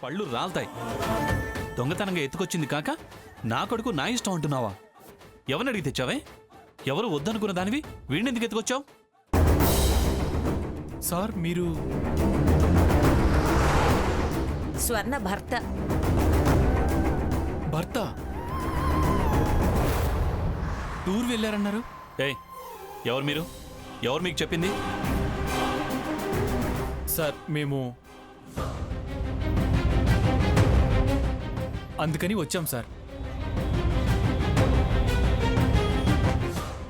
పళ్ళు రాల్తాయి. దొంగతనంగా ఎత్తుకొచ్చింది కాక నా కొడుకు నా ఇష్టం అంటున్నావా? ఎవరిని అడిగి తెచ్చావే? ఎవరు వద్దనుకున్న దానివి వీడిని ఎందుకు ఎత్తుకొచ్చావు? సార్ మీరు స్వర్ణ భర్త. భర్త టూర్ వెళ్ళారన్నారు. ఏయ్, ఎవరు మీరు? ఎవరు మీకు చెప్పింది? సార్ మేము అందుకని వచ్చాం సార్.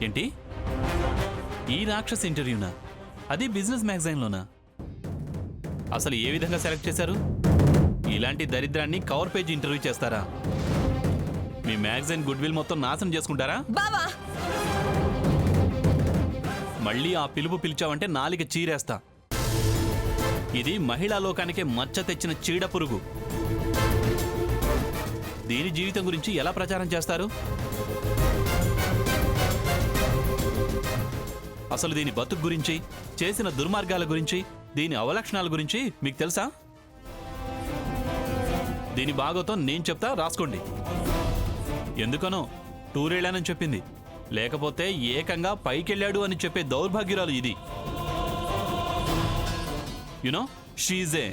ఏంటి ఈ రాక్షస్ ఇంటర్వ్యూనా? అది బిజినెస్ మ్యాగజైన్లోనా? అసలు ఏ విధంగా సెలెక్ట్ చేశారు? ఇలాంటి దరిద్రాన్ని కవర్ పేజ్ ఇంటర్వ్యూ చేస్తారా? మీ మ్యాగజైన్ గుడ్ విల్ మొత్తం నాశనం చేసుకుంటారా? బావా, మళ్ళీ ఆ పిలుపు పిలిచావంటే నాలిక చీరేస్తా. ఇది మహిళా లోకానికే మచ్చ తెచ్చిన చీడ పురుగు. దీని జీవితం గురించి ఎలా ప్రచారం చేస్తారు? అసలు దీని బతుకు గురించి, చేసిన దుర్మార్గాల గురించి, దీని అవలక్షణాల గురించి మీకు తెలుసా? దీని బాగోతం నేను చెప్తా, రాసుకోండి. ఎందుకనో టూర్ వెళ్ళానని చెప్పింది, లేకపోతే ఏకంగా పైకెళ్ళాడు అని చెప్పే దౌర్భాగ్యురాలు ఇది. యునో షీజే.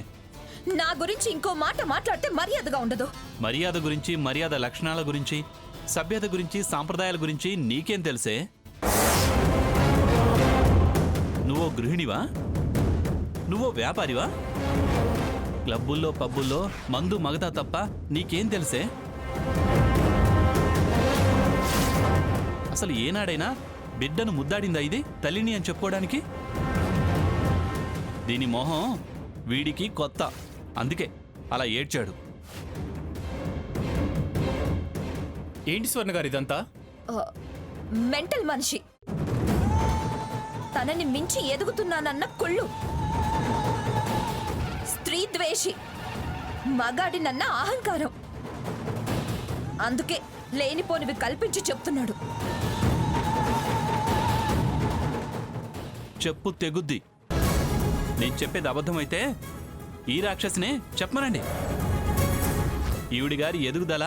నా గురించి ఇంకో మాట మాట్లాడితే మర్యాదగా ఉండదు. మర్యాద గురించి, మర్యాద లక్షణాల గురించి, సభ్యత గురించి, సాంప్రదాయాల గురించి నీకేం తెలుసే? నువ్వో గృహిణివా? నువ్వో వ్యాపారివా? క్లబ్బుల్లో పబ్బుల్లో మందు మగతా తప్ప నీకేం తెలుసే? అసలు ఏనాడైనా బిడ్డను ముద్దాడిందా ఇది తల్లిని అని చెప్పుకోవడానికి? దీని మొహం వీడికి కొత్త, అందుకే అలా ఏడ్చాడు. ఏంటి స్వర్ణ గారు ఇదంతా? మెంటల్ మనిషి. తనని మించి ఎదుగుతున్నానన్న కుళ్ళు. స్త్రీ ద్వేషి. మగాడినన్న అహంకారం. అందుకే లేనిపోనివి కల్పించి చెప్తున్నాడు. చెప్పు తెగుద్ది. నేను చెప్పేది అబద్ధమైతే ఈ రాక్షసినే చెప్పమనండి. ఈవిడి గారి ఎదుగుదల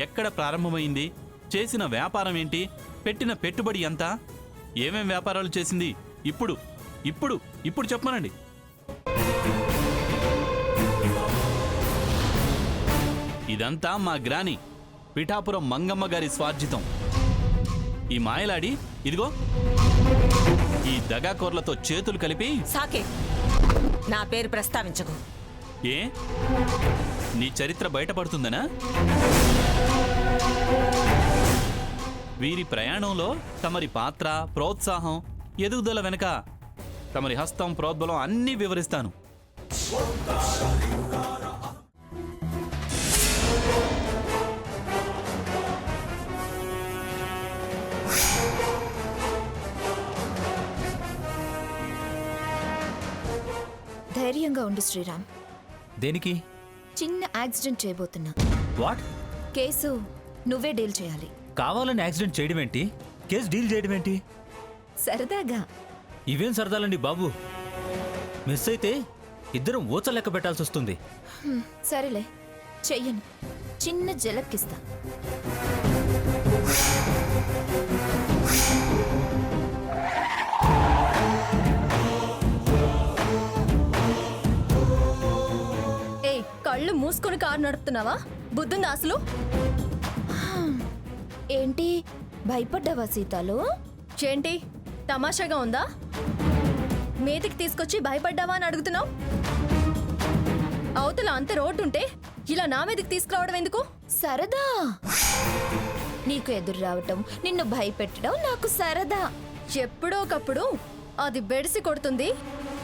ఎక్కడ ప్రారంభమైంది, చేసిన వ్యాపారం ఏంటి, పెట్టిన పెట్టుబడి ఎంత, ఏమేం వ్యాపారాలు చేసింది, ఇప్పుడు ఇప్పుడు ఇప్పుడు చెప్పమనండి. ఇదంతా మా గ్రాని పిఠాపురం మంగమ్మ గారి స్వార్జితం. ఈ మాయలాడి ఇదిగో ఈ దగాకోర్లతో చేతులు కలిపి. సాకే, నా పేరు ప్రస్తావించకు. ఏ నీ చరిత్ర బయటపడుతుందనా? వీరి ప్రయాణంలో తమరి పాత్ర, ప్రోత్సాహం, ఎదుగుదల వెనుక తమరి హస్తం, ప్రోద్బలం అన్నీ వివరిస్తాను. ధైర్యంగా ఉండు శ్రీరామ్. దేనికి? చిన్న యాక్సిడెంట్ చేయబోతున్నా. వాట్? కేసు నువ్వే డీల్ చేయాలి. కావాలని యాక్సిడెంట్ చేయడం ఏంటి? కేసు డీల్ చేయడం ఏంటి? సరదాగా. ఇవేం సరదాలండి బాబు. మిస్ అయితే ఇద్దరం ఊచ లెక్క పెట్టాల్సి వస్తుంది. సరేలే, చెయ్యను. చిన్న జలక్కిస్తా. కళ్ళు మూసుకొని కారు నడుపుతున్నావా? బుద్ధుందా అసలు? ఏంటి భయపడ్డావా సీతాలు? ఏంటి తమాషాగా ఉందా? మీదికి తీసుకొచ్చి భయపడ్డావా అని అడుగుతున్నావు? అవతల అంత రోడ్డు ఉంటే ఇలా నా మీదకి తీసుకురావడం ఎందుకు? సరదా. నీకు ఎదురు రావటం, నిన్ను భయపెట్టడం నాకు సరదా. ఎప్పుడో ఒకప్పుడు అది బెడిసి కొడుతుంది.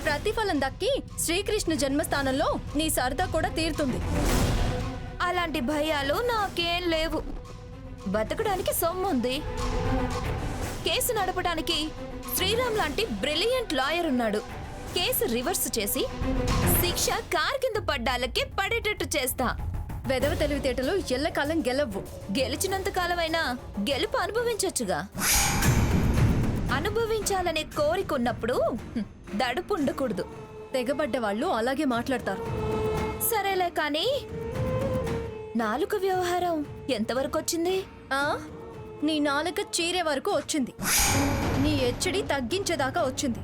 ప్రతిఫలం దక్కి శ్రీకృష్ణ జన్మస్థానంలో నీ సరదా కూడా తీరుతుంది. అలాంటి భయాలు నాకేం లేవు. బతకడానికి సొమ్ముంది. కేసు నడపడానికి శ్రీరామ్ లాంటి బ్రిలియంట్ లాయర్ ఉన్నాడు. కేసు రివర్స్ చేసి శిక్ష కార్ కింద పడ్డాలకే పడేటట్టు చేస్తా. వెదవ తెలివితేటలు ఎల్లకాలం గెలవ్వు. గెలిచినంత కాలమైనా గెలుపు అనుభవించొచ్చుగా. అనుభవించాలనే కోరిక ఉన్నప్పుడు దడుపు ఉండకూడదు. తెగబడ్డ వాళ్ళు అలాగే మాట్లాడతారు. సరేలే కానీ నాలుక వ్యవహారం ఎంతవరకు వచ్చింది? ఆ నీ నాలుక చీరే వరకు వచ్చింది. నీ ఎచ్చడి తగ్గించేదాకా వచ్చింది.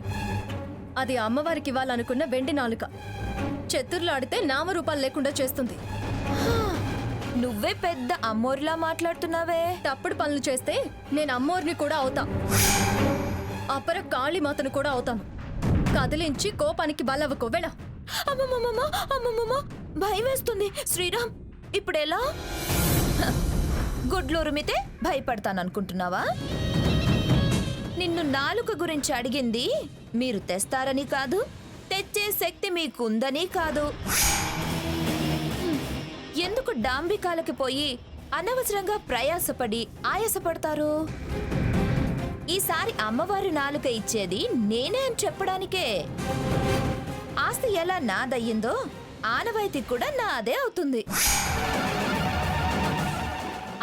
అది అమ్మవారికి ఇవ్వాలనుకున్న వెండి నాలుక. చెత్తుర్లు ఆడితే నామరూపాలు లేకుండా చేస్తుంది. నువ్వే పెద్ద అమ్మోరిలా మాట్లాడుతున్నావే. తప్పుడు పనులు చేస్తే నేను అమ్మోరిని కూడా అవుతా. అపర కాళీమాతను కూడా అవుతాను. కదిలించి కోపానికి బలవకు వెళ్ళ. అమ్మమ్మమ్మ అమ్మమ్మమ్మ భయం వేస్తుంది. శ్రీరామ్ ఇప్పుడెలా? గుడ్లురిమితే భయపడతాననుకుంటున్నావా? నిన్ను నాలుక గురించి అడిగింది మీరు తెస్తారని కాదు, తెచ్చే శక్తి మీకుందని కాదు. ఎందుకు డాంబికాలకి పోయి అనవసరంగా ప్రయాసపడి ఆయాసపడతారు? ఈసారి అమ్మవారి నాలుక ఇచ్చేది నేనే అని చెప్పడానికే. ఆస్తి ఎలా నాదయ్యిందో ఆనవాయితీ కూడా నాదే అవుతుంది.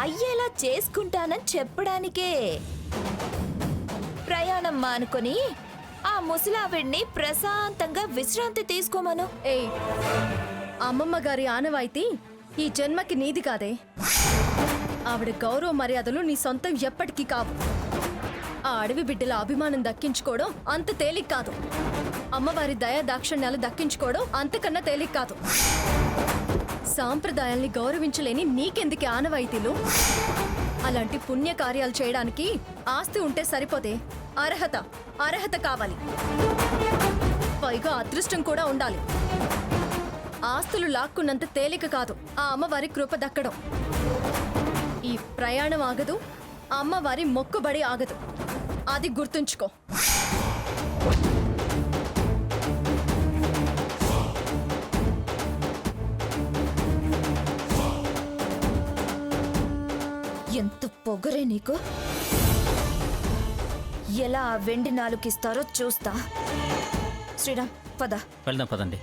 అయ్యేలా చేసుకుంటానని చెప్పడానికే. ప్రయాణం మానుకొని ఆ ముసలావిడ్ని ప్రశాంతంగా విశ్రాంతి తీసుకోమను. ఏయ్, అమ్మమ్మ గారి ఆనవాయితీ ఈ జన్మకి నీది కాదే. ఆవిడ గౌరవ మర్యాదలు నీ సొంతం ఎప్పటికీ కావు. ఆ అడవి బిడ్డల అభిమానం దక్కించుకోవడం అంత తేలిక కాదు. అమ్మవారి దయా దాక్షిణ్యాలు దక్కించుకోవడం అంతకన్నా తేలిక కాదు. సాంప్రదాయాల్ని గౌరవించలేని నీకెందుకు ఆనవాయితీలు? అలాంటి పుణ్య కార్యాలు చేయడానికి ఆస్తి ఉంటే సరిపోతే అర్హత కావాలి. పైగా అదృష్టం కూడా ఉండాలి. ఆస్తులు లాక్కున్నంత తేలిక కాదు ఆ అమ్మవారి కృప దక్కడం. ఈ ప్రయాణం ఆగదు, అమ్మవారి మొక్కుబడి ఆగదు. అది గుర్తుంచుకో. ఎంత పొగరే నీకు! ఎలా ఆ వెండి నాలుకిస్తారో చూస్తా. శ్రీరామ్ పద. వెళ్దాం పదండి.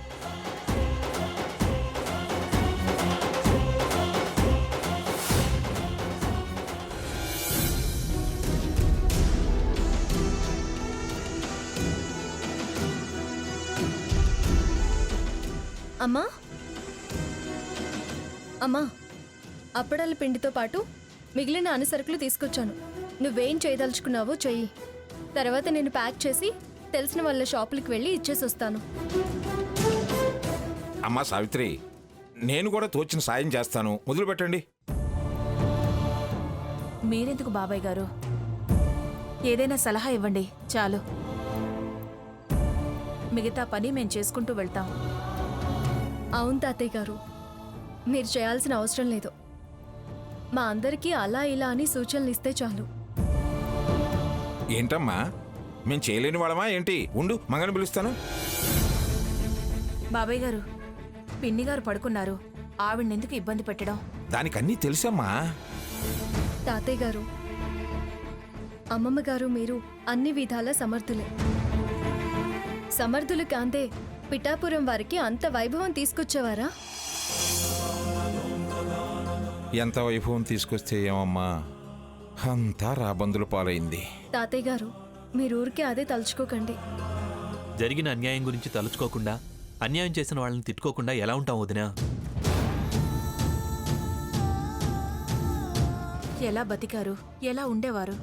అమ్మా అమ్మా, అప్పడాల పిండితో పాటు మిగిలిన అన్ని సరుకులు తీసుకొచ్చాను. నువ్వేం చేయదలుచుకున్నావో చెయ్యి. తర్వాత నేను ప్యాక్ చేసి తెలిసిన వాళ్ళ షాపులకు వెళ్ళి ఇచ్చేసి వస్తాను. అమ్మా సావిత్రి, నేను కూడా తోచిన సాయం చేస్తాను, మొదలు పెట్టండి. మీరెందుకు బాబాయ్ గారు? ఏదైనా సలహా ఇవ్వండి చాలు. మిగతా పని మేం చేసుకుంటూ వెళ్తాం. అవును తాతయ్య గారు, మీరు చేయాల్సిన అవసరం లేదు. మా అందరికీ అలా ఇలా అని సూచనలు ఇస్తే చాలు. ఏంటమ్మా, మేం చేయలేని వాళ్ళమా ఏంటి? ఉండు, మంగని పిలుస్తాను. బాబాయ్ గారు, పిన్ని గారు పడుకున్నారు. ఆవిడెందుకు ఇబ్బంది పెట్టడం? దానికన్నీ తెలుసమ్మా. తాతయ్య గారు, అమ్మమ్మ గారు మీరు అన్ని విధాల సమర్థులే. సమర్థులు కాంతే పిఠాపురం వారికి అంత వైభవం తీసుకొచ్చేవారా? ఎంత వైభవం తీసుకొస్తే ఏమమ్మా, అంతా రాబందుల పాలైంది. తాతయ్య గారు, మీరు ఊరికే అదే తలుచుకోకండి. జరిగిన అన్యాయం గురించి తలుచుకోకుండా, అన్యాయం చేసిన వాళ్ళని తిట్టుకోకుండా ఎలా ఉంటాం వదినా? ఎలా బతికారు, ఎలా ఉండేవారు?